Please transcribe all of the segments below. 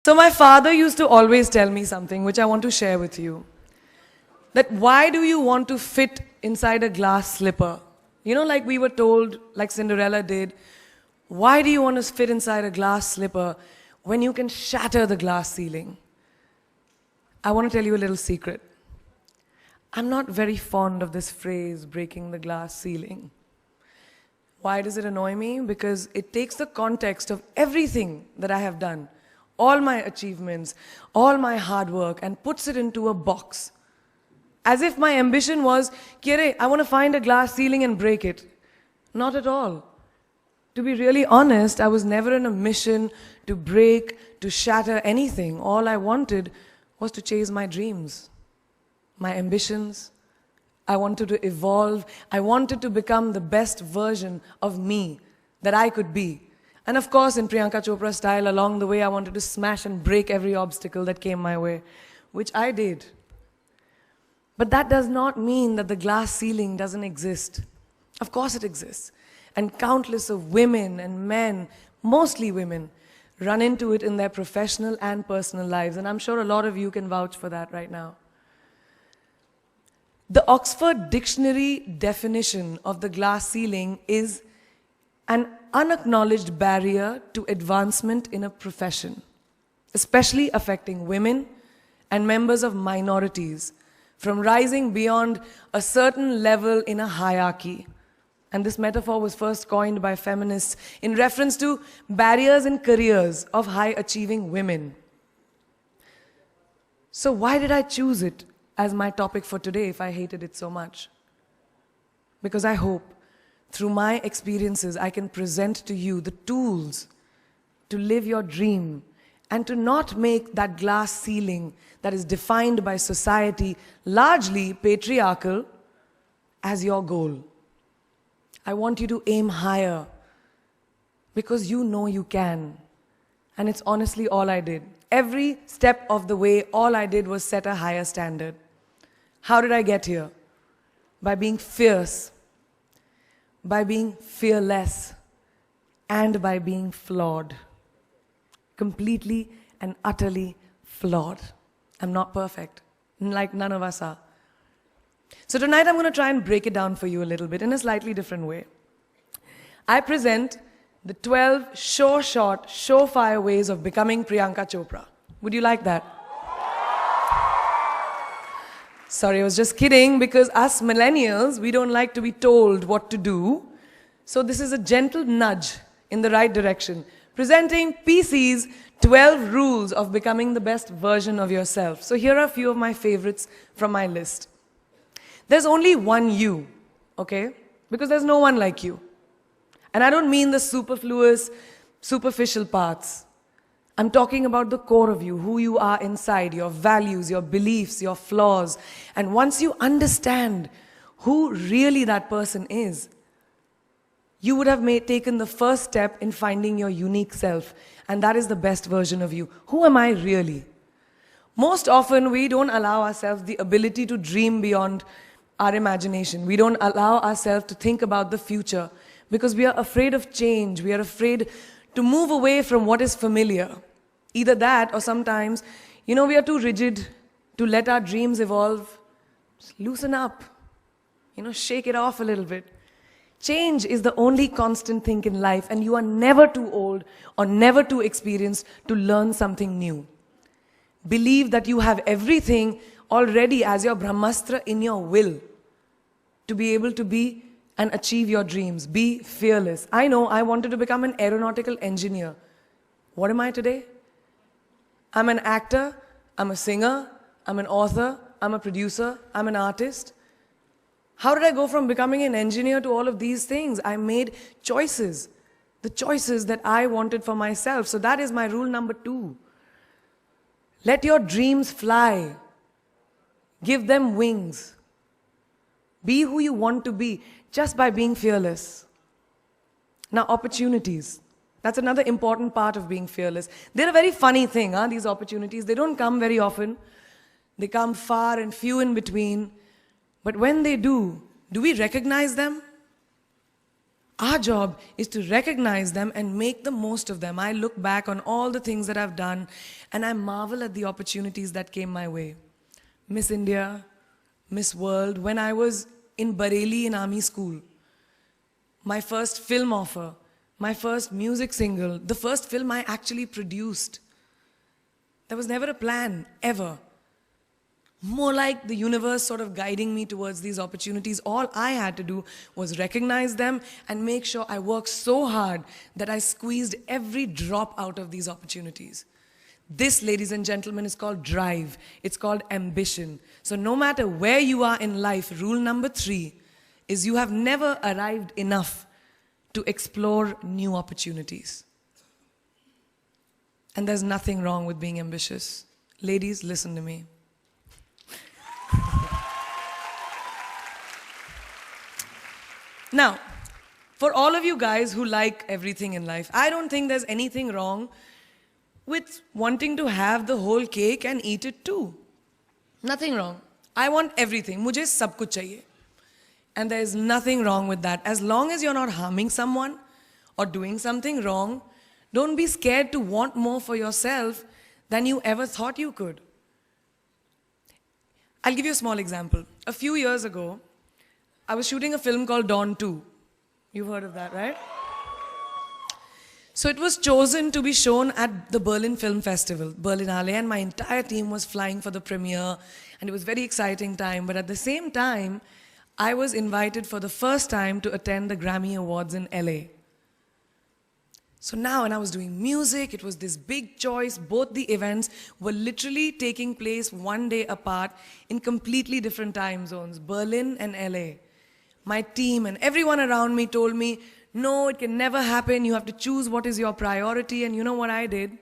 So my father used to always tell me something which I want to share with you. That why do you want to fit inside a glass slipper? You know, like we were told, like Cinderella did, why do you want to fit inside a glass slipper when you can shatter the glass ceiling? I want to tell you a little secret. I'm not very fond of this phrase, breaking the glass ceiling. Why does it annoy me? Because it takes the context of everything that I have done, all my achievements, all my hard work, and puts it into a box. As if my ambition was, Kire, I want to find a glass ceiling and break it. Not at all. To be really honest, I was never in a mission to break, to shatter anything. All I wanted was to chase my dreams, my ambitions. I wanted to evolve. I wanted to become the best version of me that I could be. And of course, in Priyanka Chopra style, along the way, I wanted to smash and break every obstacle that came my way, which I did. But that does not mean that the glass ceiling doesn't exist. Of course it exists. And countless of women and men, mostly women, run into it in their professional and personal lives. And I'm sure a lot of you can vouch for that right now. The Oxford Dictionary definition of the glass ceiling is an unacknowledged barrier to advancement in a profession, especially affecting women and members of minorities, from rising beyond a certain level in a hierarchy. And this metaphor was first coined by feminists in reference to barriers in careers of high-achieving women. So why did I choose it as my topic for today if I hated it so much? Because I hope through my experiences I can present to you the tools to live your dream and to not make that glass ceiling that is defined by society, largely patriarchal, as your goal. I want you to aim higher because you know you can. And it's honestly all I did. Every step of the way, all I did was set a higher standard. How did I get here? By being fierce, by being fearless, and by being flawed. Completely and utterly flawed. I'm not perfect, like none of us are. So tonight I'm going to try and break it down for you a little bit in a slightly different way. I present the 12 short, surefire ways of becoming Priyanka Chopra. Would you like that? Sorry, I was just kidding, because us millennials, we don't like to be told what to do. So this is a gentle nudge in the right direction. Presenting PC's 12 rules of becoming the best version of yourself. So here are a few of my favorites from my list. There's only one you, okay? Because there's no one like you. And I don't mean the superfluous, superficial parts. I'm talking about the core of you, who you are inside, your values, your beliefs, your flaws. And once you understand who really that person is, you would have taken the first step in finding your unique self. And that is the best version of you. Who am I really? Most often, we don't allow ourselves the ability to dream beyond our imagination. We don't allow ourselves to think about the future because we are afraid of change. We are afraid to move away from what is familiar. Either that or sometimes, we are too rigid to let our dreams evolve. Just loosen up. Shake it off a little bit. Change is the only constant thing in life, and you are never too old or never too experienced to learn something new. Believe that you have everything already as your Brahmastra in your will to be able to be and achieve your dreams. Be fearless. I know I wanted to become an aeronautical engineer. What am I today? I'm an actor, I'm a singer, I'm an author, I'm a producer, I'm an artist. How did I go from becoming an engineer to all of these things? I made choices. The choices that I wanted for myself. So that is my rule number 2. Let your dreams fly. Give them wings. Be who you want to be just by being fearless. Now, opportunities. That's another important part of being fearless. They're a very funny thing, these opportunities. They don't come very often. They come far and few in between. But when they do we recognize them? Our job is to recognize them and make the most of them. I look back on all the things that I've done and I marvel at the opportunities that came my way. Miss India, Miss World, when I was in Bareilly in army school, my first film offer, my first music single, the first film I actually produced. There was never a plan, ever. More like the universe sort of guiding me towards these opportunities. All I had to do was recognize them and make sure I worked so hard that I squeezed every drop out of these opportunities. This, ladies and gentlemen, is called drive. It's called ambition. So no matter where you are in life, rule number 3 is you have never arrived enough to explore new opportunities. And there's nothing wrong with being ambitious. Ladies, listen to me. Now, for all of you guys who like everything in life, I don't think there's anything wrong with wanting to have the whole cake and eat it too. Nothing wrong. I want everything. Mujhe sab kuch chahiye. And there is nothing wrong with that. As long as you're not harming someone or doing something wrong, don't be scared to want more for yourself than you ever thought you could. I'll give you a small example. A few years ago, I was shooting a film called Dawn 2. You've heard of that, right? So it was chosen to be shown at the Berlin Film Festival, Berlinale, and my entire team was flying for the premiere, and it was a very exciting time. But at the same time, I was invited for the first time to attend the Grammy Awards in LA. So now, when I was doing music, it was this big choice. Both the events were literally taking place one day apart in completely different time zones, Berlin and LA. My team and everyone around me told me, no, it can never happen. You have to choose what is your priority. And you know what I did?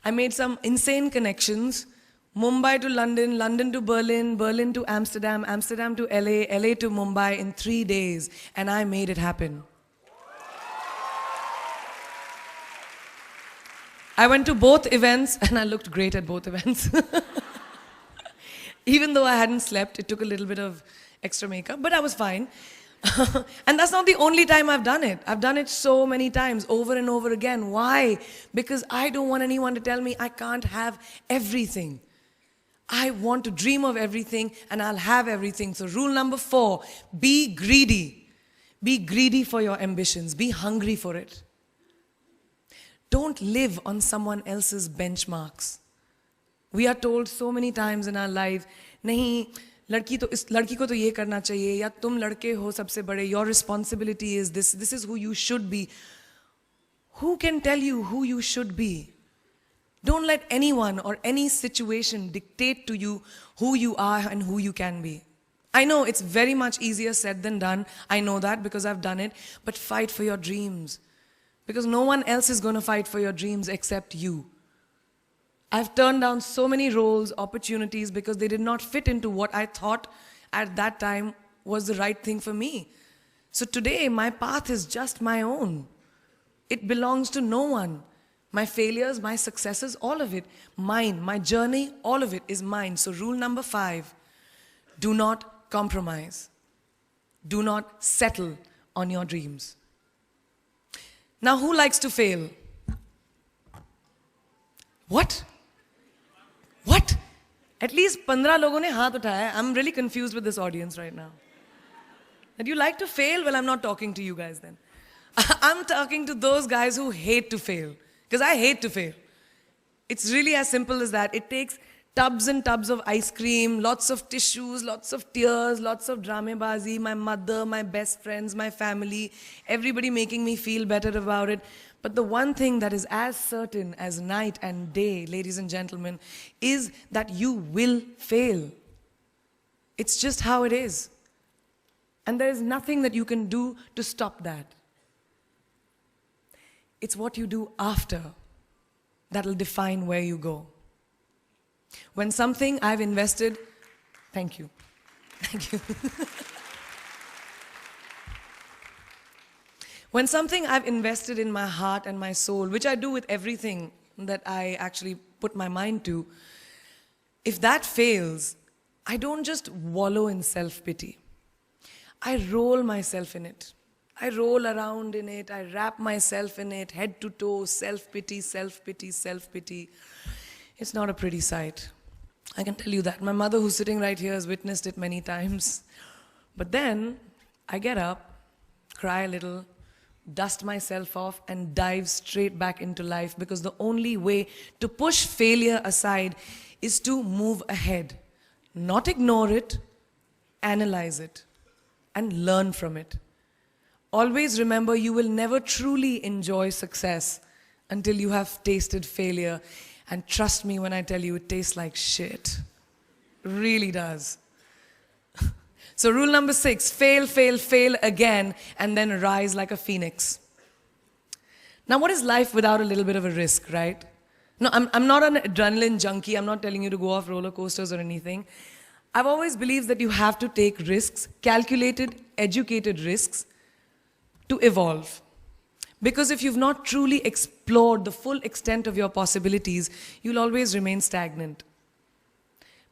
I made some insane connections. Mumbai to London, London to Berlin, Berlin to Amsterdam, Amsterdam to LA, LA to Mumbai in 3 days. And I made it happen. I went to both events and I looked great at both events. Even though I hadn't slept, it took a little bit of extra makeup, but I was fine. And that's not the only time I've done it. I've done it so many times, over and over again. Why? Because I don't want anyone to tell me I can't have everything. I want to dream of everything and I'll have everything. So rule number 4, be greedy. Be greedy for your ambitions. Be hungry for it. Don't live on someone else's benchmarks. We are told so many times in our life, nahi, लड़की को तो ये करना चाहिए, या तुम लड़के हो सबसे बड़े, your responsibility is this is who you should be. Who can tell you who you should be? Don't let anyone or any situation dictate to you who you are and who you can be. I know it's very much easier said than done. I know that because I've done it. But fight for your dreams. Because no one else is going to fight for your dreams except you. I've turned down so many roles, opportunities, because they did not fit into what I thought at that time was the right thing for me. So today, my path is just my own. It belongs to no one. My failures, my successes, all of it, mine. My journey, all of it is mine. So rule number 5, do not compromise. Do not settle on your dreams. Now, who likes to fail? What? What? At least 15 लोगों ने हाथ उठाया. I'm really confused with this audience right now. That you like to fail? Well, I'm not talking to you guys then. I'm talking to those guys who hate to fail. Because I hate to fail. It's really as simple as that. It takes tubs and tubs of ice cream, lots of tissues, lots of tears, lots of dramebazi, my mother, my best friends, my family, everybody making me feel better about it. But the one thing that is as certain as night and day, ladies and gentlemen, is that you will fail. It's just how it is. And there is nothing that you can do to stop that. It's what you do after that will define where you go. When something I've invested, thank you. Thank you. When something I've invested in my heart and my soul, which I do with everything that I actually put my mind to, if that fails, I don't just wallow in self-pity. I roll myself in it. I roll around in it, I wrap myself in it, head to toe, self-pity, self-pity, self-pity. It's not a pretty sight. I can tell you that. My mother, who's sitting right here, has witnessed it many times. But then, I get up, cry a little, dust myself off, and dive straight back into life, because the only way to push failure aside is to move ahead. Not ignore it, analyze it, and learn from it. Always remember, you will never truly enjoy success until you have tasted failure. And trust me when I tell you, it tastes like shit. Really does. So rule number 6, fail, fail, fail again, and then rise like a phoenix. Now, what is life without a little bit of a risk, right? No, I'm not an adrenaline junkie. I'm not telling you to go off roller coasters or anything. I've always believed that you have to take risks, calculated, educated risks, to evolve. Because if you've not truly explored the full extent of your possibilities, you'll always remain stagnant.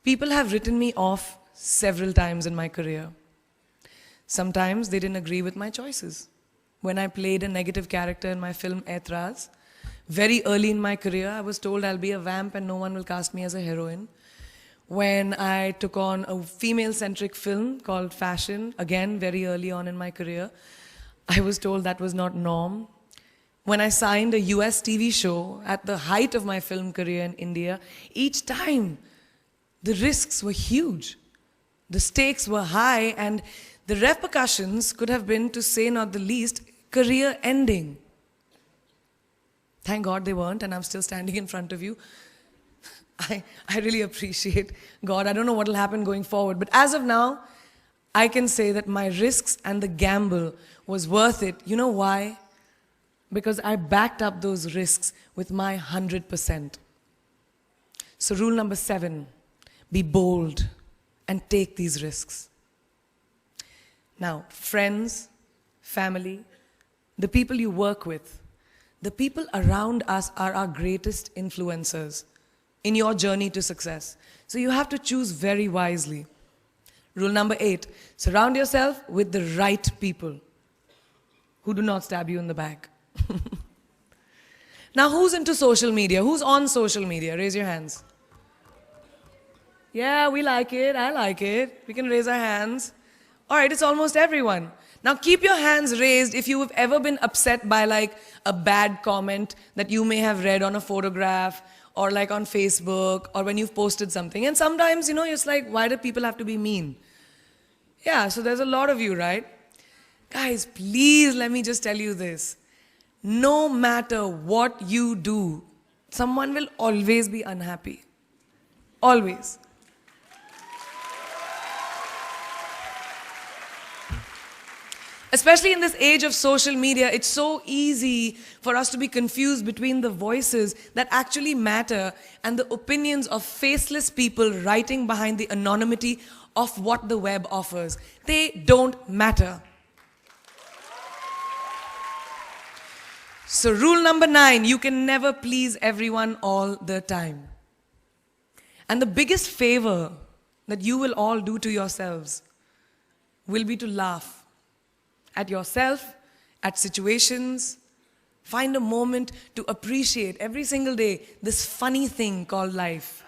People have written me off several times in my career. Sometimes they didn't agree with my choices. When I played a negative character in my film Aitraz, very early in my career, I was told I'll be a vamp and no one will cast me as a heroine. When I took on a female-centric film called Fashion, again, very early on in my career, I was told that was not norm. When I signed a US TV show at the height of my film career in India, each time the risks were huge. The stakes were high, and the repercussions could have been, to say not the least, career ending. Thank God they weren't, and I'm still standing in front of you. I really appreciate God. I don't know what will happen going forward, but as of now, I can say that my risks and the gamble was worth it. You know why? Because I backed up those risks with my 100%. So rule number 7, be bold and take these risks. Now, friends, family, the people you work with, the people around us are our greatest influencers in your journey to success. So you have to choose very wisely. Rule number 8, surround yourself with the right people who do not stab you in the back. Now, who's into social media? Who's on social media? Raise your hands. Yeah, we like it. I like it. We can raise our hands. All right, it's almost everyone. Now, keep your hands raised if you have ever been upset by like a bad comment that you may have read on a photograph or like on Facebook or when you've posted something. And sometimes, it's like, why do people have to be mean? Yeah, so there's a lot of you, right? Guys, please let me just tell you this. No matter what you do, someone will always be unhappy. Always. Especially in this age of social media, it's so easy for us to be confused between the voices that actually matter and the opinions of faceless people writing behind the anonymity of what the web offers. They don't matter. So rule number 9, you can never please everyone all the time. And the biggest favor that you will all do to yourselves will be to laugh at yourself, at situations. Find a moment to appreciate every single day this funny thing called life.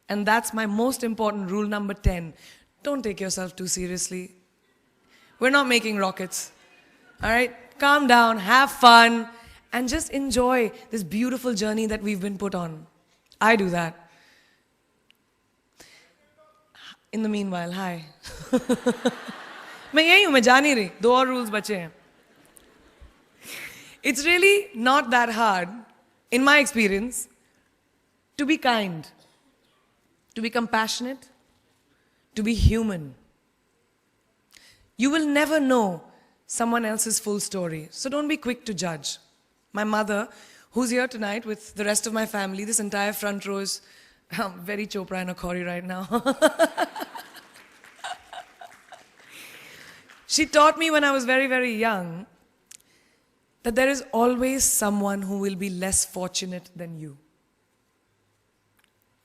And that's my most important rule number 10. Don't take yourself too seriously. We're not making rockets. All right? Calm down, have fun, and just enjoy this beautiful journey that we've been put on. I do that. In the meanwhile, hi. मैं यही हूँ, मैं जा नहीं रही. 2 और rules बचे हैं. It's really not that hard, in my experience, to be kind, to be compassionate, to be human. You will never know someone else's full story, so don't be quick to judge. My mother, who's here tonight with the rest of my family, this entire front row is very Chopra and Akhori right now. She taught me when I was very, very young that there is always someone who will be less fortunate than you.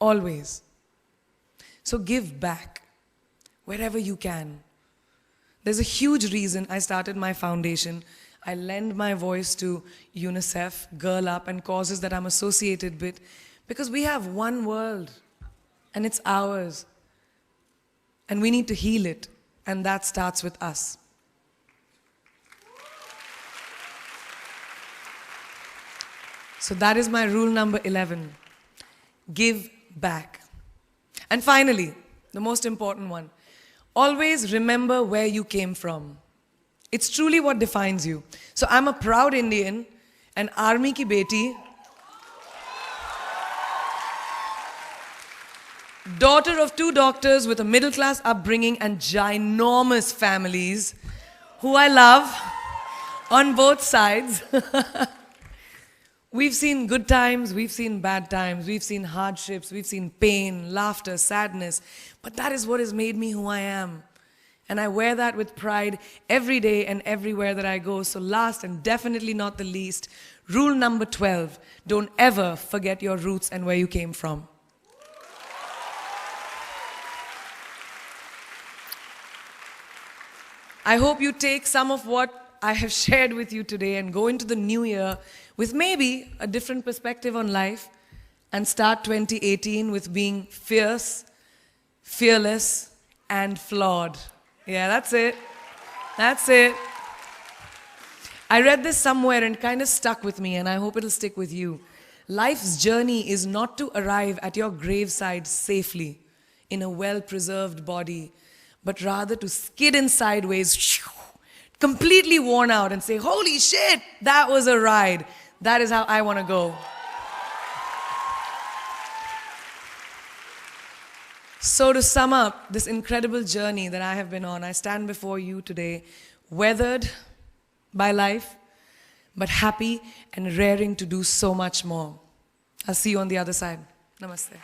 Always. So give back wherever you can. There's a huge reason I started my foundation. I lend my voice to UNICEF, Girl Up, and causes that I'm associated with, because we have one world, and it's ours. And we need to heal it, and that starts with us. So that is my rule number 11. Give back. And finally, the most important one, always remember where you came from. It's truly what defines you. So I'm a proud Indian, an army ki beti, daughter of 2 doctors with a middle-class upbringing and ginormous families who I love on both sides. We've seen good times, we've seen bad times, we've seen hardships, we've seen pain, laughter, sadness. But that is what has made me who I am. And I wear that with pride every day and everywhere that I go. So last and definitely not the least, rule number 12, don't ever forget your roots and where you came from. I hope you take some of what I have shared with you today and go into the new year with maybe a different perspective on life and start 2018 with being fierce, fearless, and flawed. Yeah, that's it. That's it. I read this somewhere and kind of stuck with me, and I hope it'll stick with you. Life's journey is not to arrive at your graveside safely in a well-preserved body, but rather to skid in sideways, completely worn out, and say, holy shit, that was a ride. That is how I want to go. So to sum up this incredible journey that I have been on, I stand before you today, weathered by life, but happy and raring to do so much more. I'll see you on the other side. Namaste.